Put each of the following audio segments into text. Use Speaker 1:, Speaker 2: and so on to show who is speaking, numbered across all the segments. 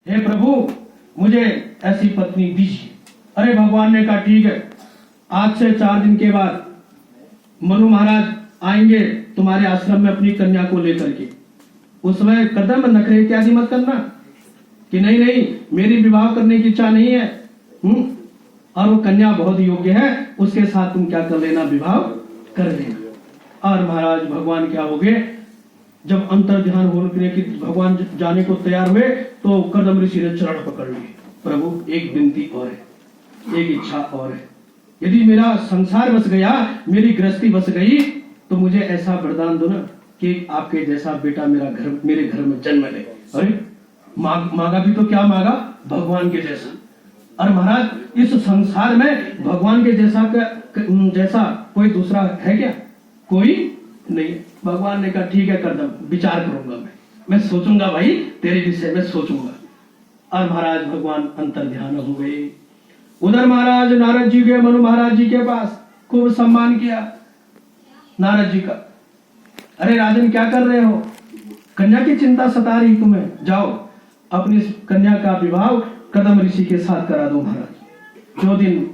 Speaker 1: हे प्रभु मुझे ऐसी पत्नी दीजिए। अरे भगवान ने कहा ठीक है, आज से 4 दिन के बाद मनु महाराज आएंगे तुम्हारे आश्रम में अपनी कन्या को लेकर के। उस समय कदम नखरे इत्यादि मत करना कि नहीं नहीं मेरी विवाह करने की इच्छा नहीं है। और वो कन्या बहुत योग्य है, उसके साथ तुम क्या कर लेना, विवाह कर लेना। और महाराज भगवान क्या हो गए, जब अंतर ध्यान होने की भगवान जाने को तैयार हुए तो कर्दम ऋषि ने चरण पकड़ लिए। प्रभु एक विनती और है, एक इच्छा और है, यदि मेरा संसार बस गया, मेरी गृहस्थी बस गई, तो मुझे ऐसा वरदान दो ना कि आपके जैसा बेटा मेरे घर में जन्म ले। अरे मांगा भी तो क्या मांगा, भगवान के जैसा। और महाराज इस संसार में भगवान के जैसा कोई दूसरा है क्या? कोई नहीं। भगवान ने कहा ठीक है कर्दम, विचार करूंगा, मैं सोचूंगा भाई, तेरे विषय में सोचूंगा। और महाराज भगवान अंतर ध्यान हो गए। उधर महाराज नारद जी गए मनु महाराज जी के पास, खूब सम्मान किया नारद जी का। अरे राजन क्या कर रहे हो, कन्या की चिंता सता रही तुम्हें, जाओ अपनी कन्या का विवाह कदम ऋषि के साथ करा दो। महाराज जो दिन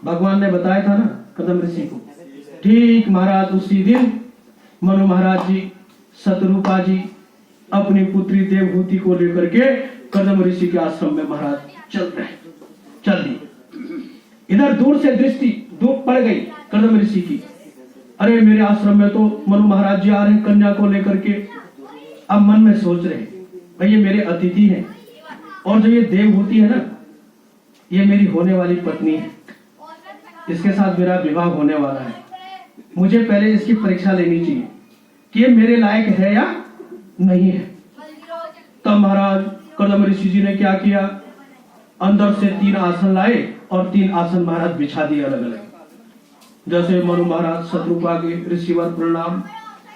Speaker 1: भगवान ने बताया था ना कदम ऋषि को, ठीक महाराज उसी दिन मनु महाराज जी शतरूपा जी अपनी पुत्री देवहूति को लेकर के कदम ऋषि के आश्रम में महाराज चल दी। इधर दूर से दृष्टि दूर पड़ गई कदम ऋषि की। अरे मेरे आश्रम में तो मनु महाराज जी आ रहे हैं कन्या को लेकर के। अब मन में सोच रहे भाई ये मेरे अतिथि हैं, और जो ये देवहूति है ना, ये मेरी होने वाली पत्नी है, इसके साथ मेरा विवाह होने वाला है। मुझे पहले इसकी परीक्षा लेनी चाहिए कि ये मेरे लायक है या नहीं है। तब महाराज कदम ऋषि जी ने क्या किया, अंदर से 3 आसन लाए और 3 आसन महाराज बिछा दिए अलग अलग। जैसे मनु महाराज शत्रुपा के ऋषिवर प्रणाम,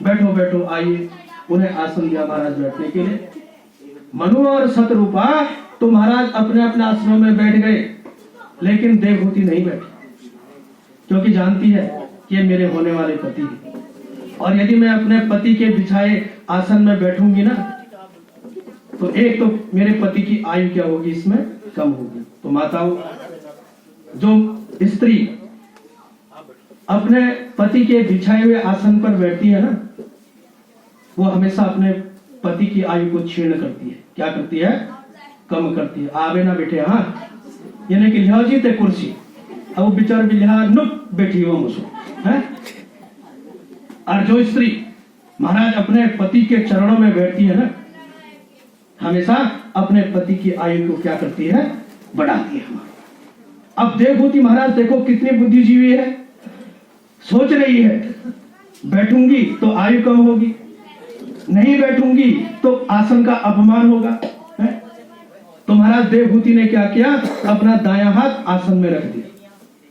Speaker 1: बैठो बैठो आइए, उन्हें आसन दिया महाराज बैठने के लिए। मनु और शत्रुपा तो महाराज अपने अपने आश्रम में बैठ गए, लेकिन देवहूति नहीं बैठी, क्योंकि जानती है कि ये मेरे होने वाले पति है। और यदि मैं अपने पति के बिछाए आसन में बैठूंगी ना, तो एक तो मेरे पति की आयु क्या होगी, इसमें कम होगी। तो माताओं, जो स्त्री अपने पति के बिछाए हुए आसन पर बैठती है ना, वो हमेशा अपने पति की आयु को क्षीण करती है। क्या करती है? कम करती है। आवे ना बैठे, हाँ यानी कि लिहाओ जी ते कुर्सी, अब वो बिचार भी लिहा नुक बैठी हो मुझको है। और जो स्त्री महाराज अपने पति के चरणों में बैठती है ना, हमेशा अपने पति की आयु को क्या करती है? बढ़ाती है। अब देवहूति महाराज देखो कितनी बुद्धिजीवी है, सोच रही है बैठूंगी तो आयु कम होगी, नहीं बैठूंगी तो आसन का अपमान होगा है? तो महाराज देवहूति ने क्या किया, अपना दायां हाथ आसन में रख दिया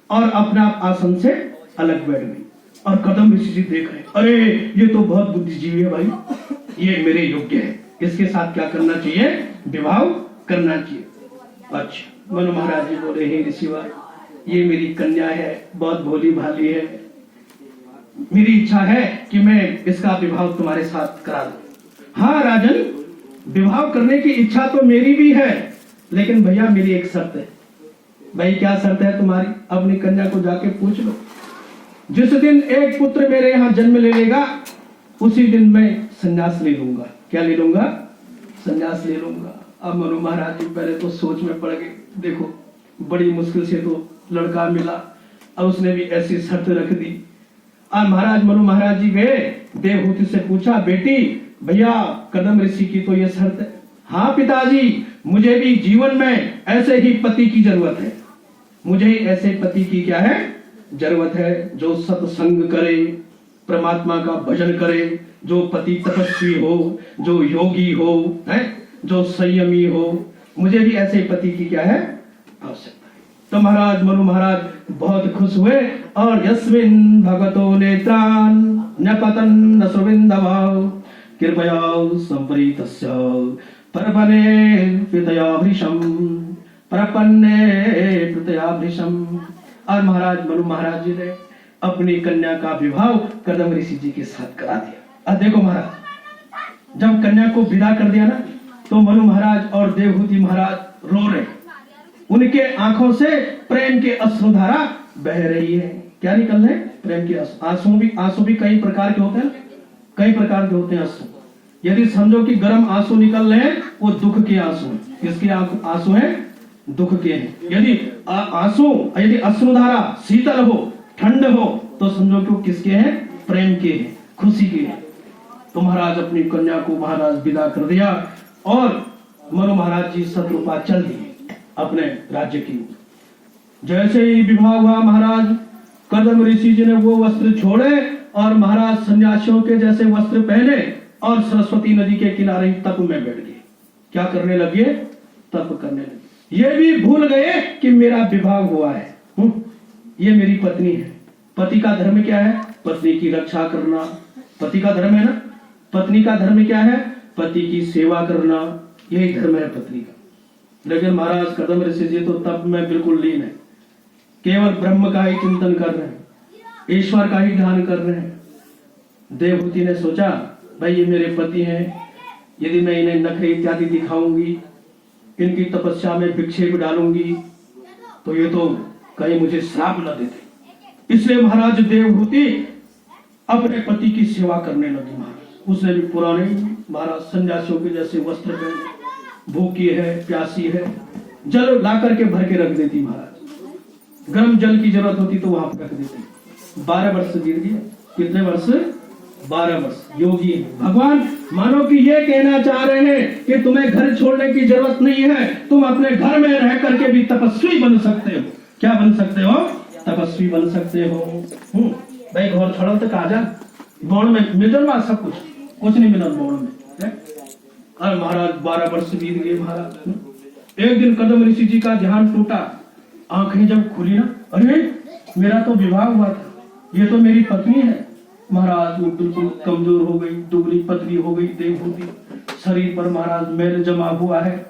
Speaker 1: और अपना आसन से अलग बैठ गई। और कदम ऋषि जी देख रहे, अरे ये तो बहुत बुद्धिजीवी है भाई, ये मेरे योग्य है, इसके साथ क्या करना चाहिए? विवाह करना चाहिए। अच्छा मनु महाराज जी बोले, हे ऋषिवर, ये मेरी कन्या है, बहुत भोली भाली है, मेरी इच्छा है कि मैं इसका विवाह तुम्हारे साथ करा दूं। हाँ राजन, विवाह करने की इच्छा तो मेरी भी है, लेकिन भैया मेरी एक शर्त है। भाई क्या शर्त है तुम्हारी? अपनी कन्या को जाके पूछ लो। जिस दिन एक पुत्र मेरे यहाँ जन्म ले लेगा, उसी दिन मैं संन्यास ले लूंगा। क्या ले लूंगा? संन्यास ले लूंगा। अब मनु महाराज जी पहले तो सोच में पड़ गए, देखो बड़ी मुश्किल से तो लड़का मिला, अब उसने भी ऐसी शर्त रख दी। और महाराज मनु महाराज जी गए, देवहूति से पूछा, बेटी भैया कदम ऋषि की तो ये शर्त है। हाँ पिताजी, मुझे भी जीवन में ऐसे ही पति की जरूरत है, मुझे ही ऐसे पति की क्या है? जरूरत है, जो सत्संग करे, परमात्मा का भजन करे, जो पति तपस्वी हो, जो योगी हो है, जो संयमी हो। मुझे भी ऐसे पति की क्या है? आवश्यकता है। तो महाराज मनु महाराज बहुत खुश हुए और यस्मिन् भगवतो नेत्रान् न्यपतन् न सुविन्दवौ कृपया संप्रीतस्य प्रपन्ने प्रतयाभृशम्। और महाराज मनु महाराज जी ने अपनी कन्या का विवाह कदम ऋषि जी के साथ करा दिया। अब देखो महाराज, जब कन्या को विदा कर दिया ना, तो मनु महाराज और देवहूति महाराज रो रहे। उनके आंखों से प्रेम के अश्रुधारा बह रही है। क्या निकल रहे? प्रेम के आंसू भी कई प्रकार के होते हैं, कई प्रकार के होते हैं आंसू। यदि समझो कि गर्म आंसू निकल रहे हैं, वो दुख के आंसू हैं। किसके आंसू हैं? दुख के हैं। यदि अश्रुधारा शीतल हो, ठंड हो, तो समझो कि वो किसके हैं? प्रेम के हैं, खुशी के हैं। तो महाराज अपनी कन्या को महाराज विदा कर दिया और मनु महाराज जी शत्रुपा चल दिए अपने राज्य की। जैसे ही विवाह हुआ, महाराज कदम ऋषि जी ने वो वस्त्र छोड़े और महाराज सन्यासियों के जैसे वस्त्र पहने और सरस्वती नदी के किनारे तप में बैठ गए। क्या करने लगे? तप करने लगे। ये भी भूल गए कि मेरा विवाह हुआ है, ये मेरी पत्नी है। पति का धर्म क्या है? पत्नी की रक्षा करना। पति का धर्म है ना। पत्नी का धर्म क्या है? पति की सेवा करना। यही धर्म है पत्नी का। लेकिन महाराज कदम ऋषि जी तो तप में बिल्कुल लीन है, केवल ब्रह्म का ही चिंतन कर रहे हैं, ईश्वर का ही ध्यान कर रहे हैं। देवहूति ने सोचा, भाई ये मेरे पति हैं, यदि मैं इन्हें नखरे इत्यादि दिखाऊंगी, इनकी तपस्या में विक्षेप डालूंगी, तो ये तो कहीं मुझे श्राप न देते। इसलिए महाराज देवहूति अपने पति की सेवा करने लगी। महाराज उसने भी पुराने महाराज सन्यासियों के जैसे वस्त्र पहने, भूखी है, प्यासी है, जल ला करके भर के रख देती। महाराज गर्म जल की जरूरत होती तो वहां पर रख देते। 12 वर्ष बीत गए। कितने वर्ष? 12 वर्ष। योगी भगवान मानो कि ये कहना चाह रहे हैं कि तुम्हें घर छोड़ने की जरूरत नहीं है, तुम अपने घर में रह करके भी तपस्वी बन सकते हो। क्या बन सकते हो? तपस्वी बन सकते हो। भाई घर छोड़ो तो कहा जा, बौड़ में मिल सब कुछ नहीं मिला बौड़ में। और महाराज 12 वर्ष बीत गए। महाराज एक दिन कदम ऋषि जी का ध्यान टूटा। आंखें जब खुली ना, अरे मेरा तो विवाह हुआ था, ये तो मेरी पत्नी है। महाराज वो बिल्कुल कमजोर हो गई, दुबली पतली हो गई देवहूति। शरीर पर महाराज मैल जमा हुआ है,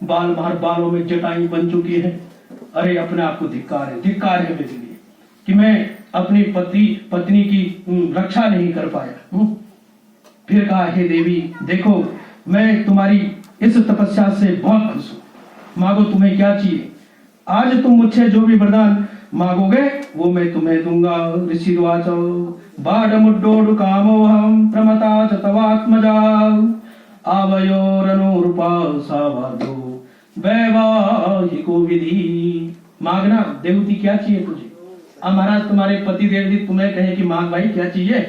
Speaker 1: बालों में जटाई बन चुकी है। अरे अपने आप को धिक्कार है मेरे लिए कि मैं अपनी पत्नी की रक्षा नहीं कर पाया। फिर कहा, हे देवी देखो, मैं तुम्हारी इस तपस्या से बहुत खुश हूँ, मांगो तुम्हें क्या चाहिए। आज तुम मुझसे जो भी वरदान मांगोगे वो मैं तुम्हें दूंगा। ऋषि वाचो बाडमुड्डोडु कामोहम प्रमता च तवात्मजा आवयोरनुरूपा सावादो वैवाहिको विधि। मांगना देवती क्या चाहिए तुझे। अब महाराज तुम्हारे पति देव जी तुम्हें कहे कि मांग भाई क्या चाहिए,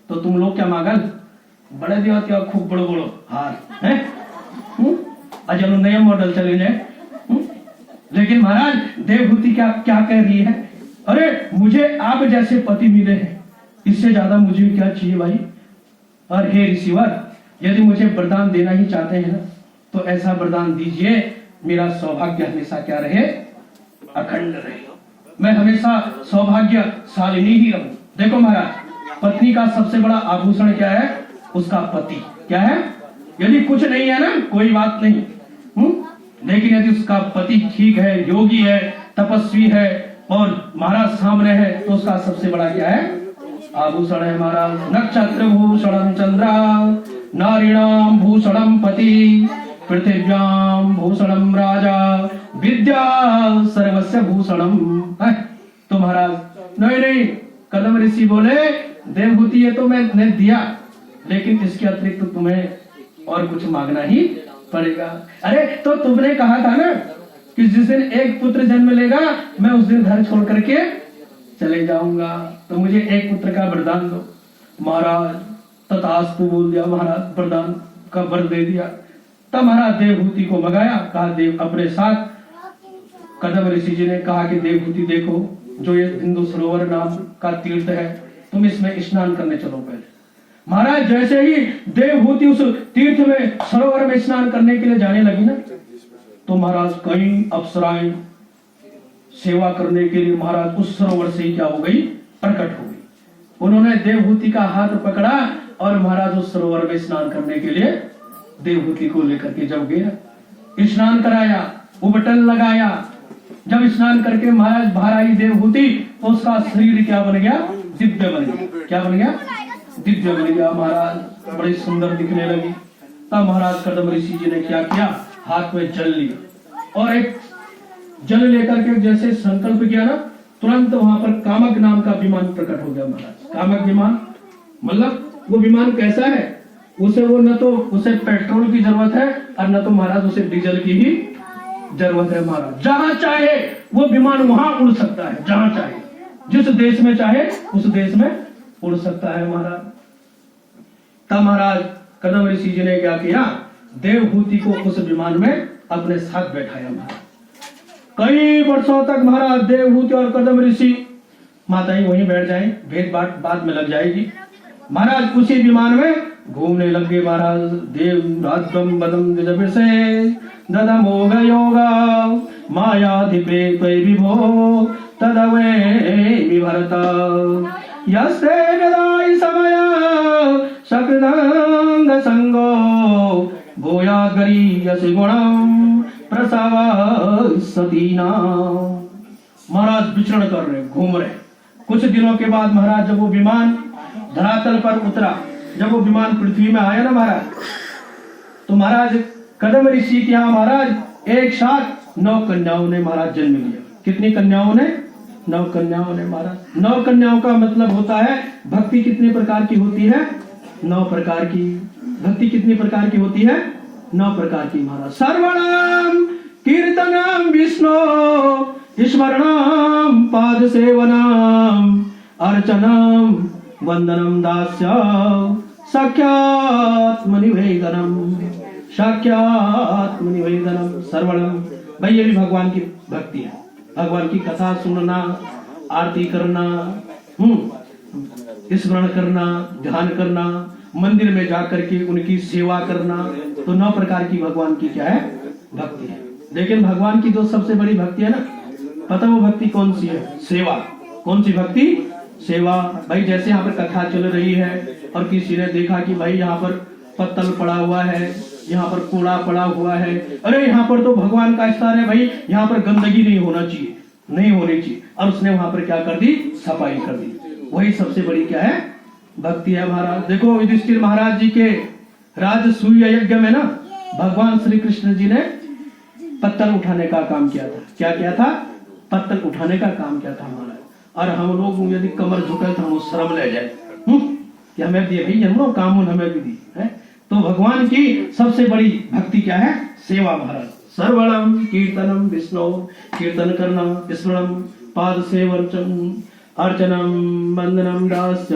Speaker 1: तो तुम लोग क्या मांगल? बड़े देवती खूब बड़ो बड़ो हार है, अजल नया मॉडल चले जाए। लेकिन महाराज देवहूति क्या कह रही है, अरे मुझे आप जैसे पति मिले हैं, इससे ज्यादा मुझे क्या चाहिए भाई। और हे ऋषिवर, यदि मुझे वरदान देना ही चाहते हैं ना, तो ऐसा वरदान दीजिए मेरा सौभाग्य हमेशा क्या रहे? अखंड रहे, मैं हमेशा सौभाग्यशालिनी ही रहूं। देखो महाराज, पत्नी का सबसे बड़ा आभूषण क्या है? उसका पति। क्या है? यदि कुछ नहीं है ना, कोई बात नहीं, लेकिन यदि उसका पति ठीक है, योगी है, तपस्वी है और महाराज सामने है, तो उसका सबसे बड़ा क्या है? आभूषण है महाराज। नक्षत्र भूषणम चंद्रा नारीणाम भूषणम पति पृथिव्याम भूषणम राजा विद्या सर्वस्य भूषणम। तो महाराज नहीं, कदम ऋषि बोले देवहूति ये तो मैंने दिया, लेकिन इसके अतिरिक्त तो तुम्हें और कुछ मांगना ही पड़ेगा। अरे तो तुमने कहा था ना कि जिस दिन एक पुत्र जन्म लेगा मैं उस दिन घर छोड़ करके चले जाऊंगा, तो मुझे एक पुत्र का वरदान दो। महाराज तथास्तु बोल दिया, महाराज वरदान का वर दे दिया। तब महाराज देवहूति को मंगाया, कहा देव अपने साथ। कदम ऋषि जी ने कहा कि देवहूति देखो, जो ये बिंदु सरोवर नाम का तीर्थ है, तुम इसमें स्नान करने चलो पहले। महाराज जैसे ही देवहूति उस तीर्थ में सरोवर में स्नान करने के लिए जाने लगी ना, तो महाराज कई अप्सराएं सेवा करने के लिए महाराज उस सरोवर से ही क्या हो गई? प्रकट हो गई। उन्होंने देवहूति का हाथ पकड़ा और महाराज उस सरोवर में स्नान करने के लिए देवहूति को लेकर के जब गए, स्नान कराया, उबटन लगाया। जब स्नान करके महाराज बाहर आई देवहूति, तो उसका शरीर क्या बन गया? दिव्य बन गया। क्या बन गया? दिव्य बन गया। महाराज बड़ी सुंदर दिखने लगी। तब महाराज कदम ऋषि जी ने क्या किया, हाथ में जल लिया और एक जल लेकर के जैसे संकल्प किया ना, तुरंत वहां पर कामक नाम का विमान प्रकट हो गया महाराज। कामक विमान मतलब वो विमान कैसा है, उसे वो न तो उसे पेट्रोल की जरूरत है और न तो महाराज उसे डीजल की ही जरूरत है महाराज। जहां चाहे वो विमान वहां उड़ सकता है, जहां चाहे, जिस देश में चाहे उस देश में उड़ सकता है महाराज। तब महाराज कदम ऋषि जी ने क्या किया, देवहूति को उस विमान में अपने साथ बैठाया महाराज। कई वर्षों तक महाराज देवहूति और कदम ऋषि माताएं वहीं बैठ जाएं, भेद बात बाद में लग जाएगी। महाराज उसी विमान में घूमने लग गए महाराज। देव राज्यम बदम से ददमोग योगा मायाधिपे त्वयि विभो तदवे विभरता यस्ते गदाई समय सकृदंग संगो भूयाद्गरी यसी गुणम प्रसव सतीना। महाराज विचरण कर रहे, घूम रहे। कुछ दिनों के बाद महाराज जब वो विमान धरातल पर उतरा, जब वो विमान पृथ्वी में आया ना महाराज, तो महाराज कदम ऋषि के यहाँ महाराज एक साथ 9 कन्याओं ने महाराज जन्म लिया। कितनी कन्याओं ने? 9 कन्याओं ने महाराज। 9 कन्याओं का मतलब होता है भक्ति कितने प्रकार की होती है? 9 प्रकार की। भक्ति कितनी प्रकार की होती है? 9 प्रकार की महाराज। श्रवणम कीर्तनम विष्णु स्मरणम पाद सेवनम अर्चनम वंदनम दास्य साख्यात्म निवेदनम। साख्यात्म निवेदनम श्रवणम, भाई ये भी भगवान की भक्ति है। भगवान की कथा सुनना, आरती करना, स्मरण करना, ध्यान करना, मंदिर में जाकर के उनकी सेवा करना, तो 9 प्रकार की भगवान की क्या है? भक्ति है। लेकिन भगवान की जो सबसे बड़ी भक्ति है ना, पता वो भक्ति कौन सी है? सेवा। कौन सी भक्ति? सेवा। भाई जैसे यहाँ पर कथा चल रही है और किसी ने देखा कि भाई यहाँ पर पत्तल पड़ा हुआ है, यहाँ पर कूड़ा पड़ा हुआ है, अरे यहाँ पर तो भगवान का स्थान है भाई, यहाँ पर गंदगी नहीं होना चाहिए, नहीं होनी चाहिए, और उसने वहां पर क्या कर दी? सफाई कर दी। वही सबसे बड़ी क्या है? भक्ति है महाराज। देखो युधिष्ठिर महाराज जी के राजसूय यज्ञ में ना भगवान श्री कृष्ण जी ने पत्तल उठाने का काम किया था। क्या किया था? पत्तल उठाने का काम किया था महाराज। और हम लोग यदि कमर झुके तो हम शर्म ले जाए कि हमें दिए भाई जन्मों काम हमें भी दी है। तो भगवान की सबसे बड़ी भक्ति क्या है? सेवा महाराज। सर्वणम कीर्तनम विष्णु, कीर्तन करना, स्मरणम पाद सेवन अर्चनम वंदनम दास्य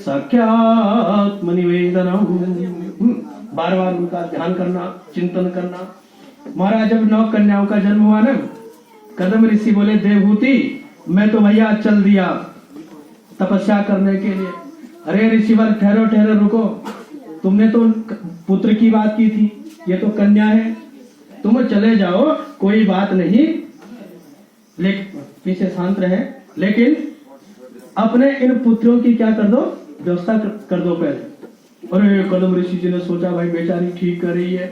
Speaker 1: साख्यात्म निवेदनम। बार बार उनका ध्यान करना, चिंतन करना। महाराज जब 9 कन्याओं का जन्म हुआ ना, कदम ऋषि बोले देवहूति मैं तो भैया चल दिया तपस्या करने के लिए। अरे ऋषिवर ठहरो ठहरो रुको, तुमने तो पुत्र की बात की थी, ये तो कन्या है, तुम चले जाओ कोई बात नहीं, लेकिन पीछे शांत रहे, लेकिन अपने इन पुत्रों की क्या कर दो? व्यवस्था कर दो पहले। अरे कदम ऋषि जी ने सोचा भाई बेचारी ठीक कर रही है,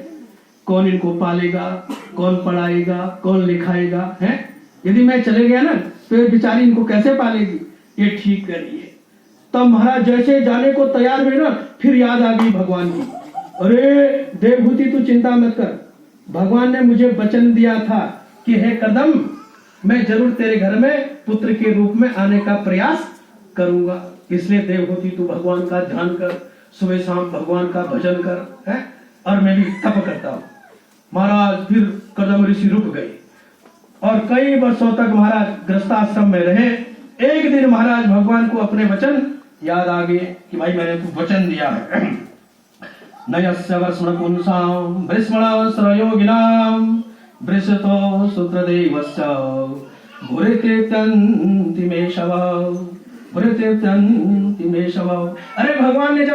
Speaker 1: कौन इनको पालेगा, कौन पढ़ाएगा, कौन लिखाएगा है? यदि मैं चले गया ना तो ये बेचारी इनको कैसे पालेगी? ये ठीक कर रही है। तब महाराज जैसे जाने को तैयार हुए ना, फिर याद आ गई भगवान की। अरे देवहूति तू चिंता मत कर, भगवान ने मुझे वचन दिया था कि हे कदम मैं जरूर तेरे घर में पुत्र के रूप में आने का प्रयास करूंगा, इसलिए देवहूति तू भगवान का ध्यान कर, सुबह शाम भगवान का भजन कर है, और मैं भी तप करता हूँ। महाराज फिर कदम ऋषि रुक गए और कई वर्षों तक महाराज गृहस्थाश्रम में रहे। एक दिन महाराज भगवान को अपने वचन याद आ गए कि भाई मैंने तो वचन दिया है। नयस्य वर्ष्मण पुंसाम भृष्मण योगिनाम वृषतो सूत्रदेवस्य भूरित्यन्ति मे शव। अरे भगवान ने जब